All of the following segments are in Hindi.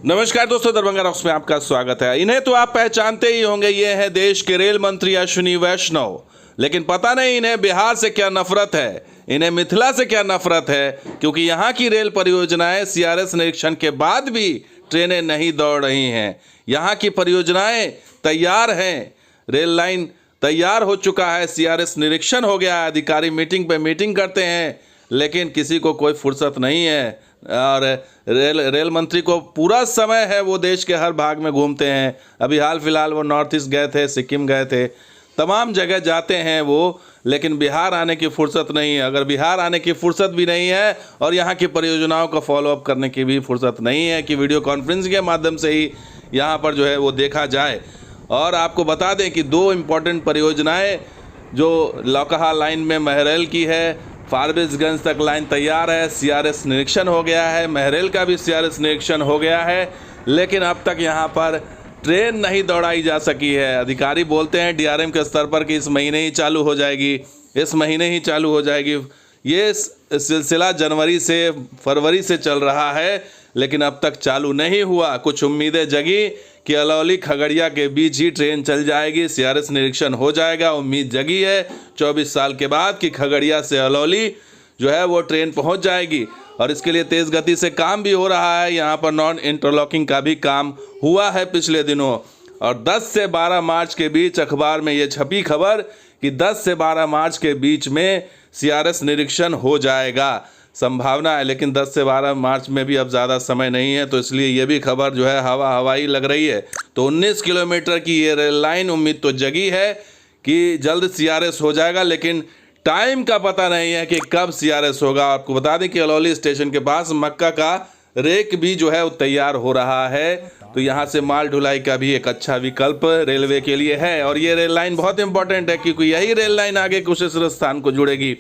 नमस्कार दोस्तों, दरभंगा रॉक्स में आपका स्वागत है। इन्हें तो आप पहचानते ही होंगे, ये हैं देश के रेल मंत्री अश्विनी वैष्णव। लेकिन पता नहीं इन्हें बिहार से क्या नफरत है, इन्हें मिथिला से क्या नफरत है, क्योंकि यहाँ की रेल परियोजनाएं सीआरएस निरीक्षण के बाद भी ट्रेनें नहीं दौड़ रही हैं। यहाँ की परियोजनाएं तैयार हैं, रेल लाइन तैयार हो चुका है, सीआरएस निरीक्षण हो गया है, अधिकारी मीटिंग पे मीटिंग करते हैं, लेकिन किसी को कोई फुर्सत नहीं है। और रेल मंत्री को पूरा समय है, वो देश के हर भाग में घूमते हैं। अभी हाल फिलहाल वो नॉर्थ ईस्ट गए थे, सिक्किम गए थे, तमाम जगह जाते हैं वो, लेकिन बिहार आने की फुर्सत नहीं है। अगर बिहार आने की फुर्सत भी नहीं है और यहाँ की परियोजनाओं का फॉलोअप करने की भी फुर्सत नहीं है कि वीडियो कॉन्फ्रेंस के माध्यम से ही यहाँ पर जो है वो देखा जाए। और आपको बता दें कि दो इम्पोर्टेंट परियोजनाएँ जो लौकहा लाइन में महरेल की है, फारबिसगंज तक लाइन तैयार है, सीआरएस निरीक्षण हो गया है, महरेल का भी सीआरएस निरीक्षण हो गया है, लेकिन अब तक यहाँ पर ट्रेन नहीं दौड़ाई जा सकी है। अधिकारी बोलते हैं डीआरएम के स्तर पर कि इस महीने ही चालू हो जाएगी, इस महीने ही चालू हो जाएगी। ये सिलसिला जनवरी से फरवरी से चल रहा है, लेकिन अब तक चालू नहीं हुआ। कुछ उम्मीदें जगी कि अलौली खगड़िया के बीच ही ट्रेन चल जाएगी, सीआरएस निरीक्षण हो जाएगा। उम्मीद जगी है 24 साल के बाद कि खगड़िया से अलौली जो है वो ट्रेन पहुंच जाएगी, और इसके लिए तेज़ गति से काम भी हो रहा है। यहाँ पर नॉन इंटरलॉकिंग का भी काम हुआ है पिछले दिनों। और 10 से 12 मार्च के बीच अखबार में ये छपी खबर कि 10 से 12 मार्च के बीच में सीआरएस निरीक्षण हो जाएगा, संभावना है। लेकिन 10 से 12 मार्च में भी अब ज़्यादा समय नहीं है, तो इसलिए ये भी खबर जो है हवाई लग रही है। तो 19 किलोमीटर की ये रेल लाइन, उम्मीद तो जगी है कि जल्द सीआरएस हो जाएगा, लेकिन टाइम का पता नहीं है कि कब सीआरएस होगा। आपको बता दें कि अलौली स्टेशन के पास मक्का का रेक भी जो है वो तैयार हो रहा है, तो यहाँ से माल ढुलाई का भी एक अच्छा विकल्प रेलवे के लिए है। और ये रेल लाइन बहुत इंपॉर्टेंट है, क्योंकि यही रेल लाइन आगे कुशेश्वर स्थान को जुड़ेगी।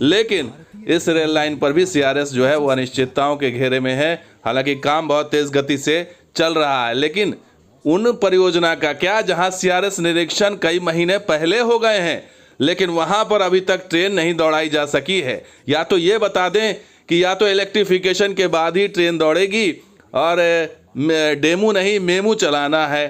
लेकिन इस रेल लाइन पर भी सीआरएस जो है वो अनिश्चितताओं के घेरे में है। हालांकि काम बहुत तेज़ गति से चल रहा है, लेकिन उन परियोजना का क्या जहां सीआरएस निरीक्षण कई महीने पहले हो गए हैं, लेकिन वहां पर अभी तक ट्रेन नहीं दौड़ाई जा सकी है। या तो ये बता दें कि या तो इलेक्ट्रिफिकेशन के बाद ही ट्रेन दौड़ेगी और डेमू नहीं मेमू चलाना है,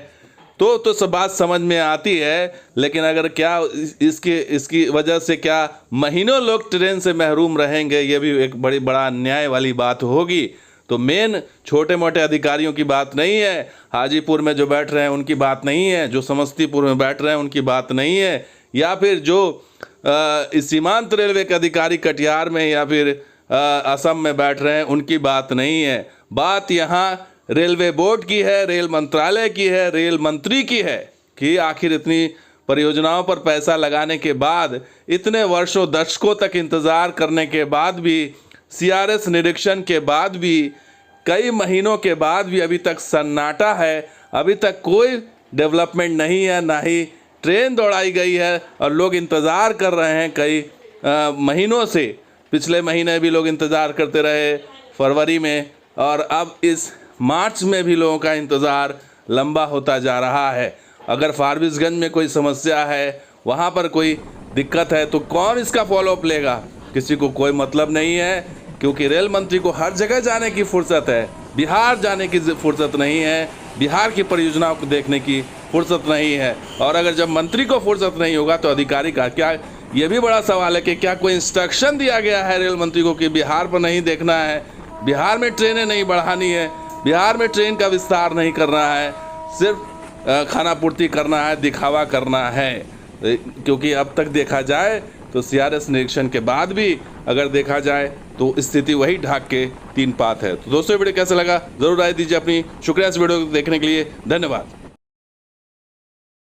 तो सब बात समझ में आती है। लेकिन अगर क्या इसकी वजह से क्या महीनों लोग ट्रेन से महरूम रहेंगे, ये भी एक बड़ा अन्याय वाली बात होगी। तो मेन छोटे मोटे अधिकारियों की बात नहीं है, हाजीपुर में जो बैठ रहे हैं उनकी बात नहीं है, जो समस्तीपुर में बैठ रहे हैं उनकी बात नहीं है, या फिर जो सीमांत रेलवे के अधिकारी कटिहार में या फिर असम में बैठ रहे हैं उनकी बात नहीं है। बात यहाँ रेलवे बोर्ड की है, रेल मंत्रालय की है, रेल मंत्री की है कि आखिर इतनी परियोजनाओं पर पैसा लगाने के बाद, इतने वर्षों दशकों तक इंतज़ार करने के बाद भी, सीआरएस निरीक्षण के बाद भी, कई महीनों के बाद भी अभी तक सन्नाटा है। अभी तक कोई डेवलपमेंट नहीं है, ना ही ट्रेन दौड़ाई गई है, और लोग इंतज़ार कर रहे हैं कई महीनों से। पिछले महीने भी लोग इंतज़ार करते रहे फरवरी में, और अब इस मार्च में भी लोगों का इंतज़ार लंबा होता जा रहा है। अगर फारबिसगंज में कोई समस्या है, वहाँ पर कोई दिक्कत है, तो कौन इसका फॉलोअप लेगा? किसी को कोई मतलब नहीं है, क्योंकि रेल मंत्री को हर जगह जाने की फुर्सत है, बिहार जाने की फुर्सत नहीं है, बिहार की परियोजनाओं को देखने की फुर्सत नहीं है। और अगर जब मंत्री को फुर्सत नहीं होगा तो अधिकारी का क्या? ये भी बड़ा सवाल है कि क्या कोई इंस्ट्रक्शन दिया गया है रेल मंत्री को कि बिहार पर नहीं देखना है, बिहार में ट्रेनें नहीं बढ़ानी है, बिहार में ट्रेन का विस्तार नहीं करना है, सिर्फ खाना पूर्ति करना है, दिखावा करना है। क्योंकि अब तक देखा जाए तो सीआरएस निरीक्षण के बाद भी अगर देखा जाए तो स्थिति वही ढाक के तीन पात है। तो दोस्तों, वीडियो कैसा लगा जरूर राय दीजिए अपनी। शुक्रिया इस वीडियो को देखने के लिए, धन्यवाद।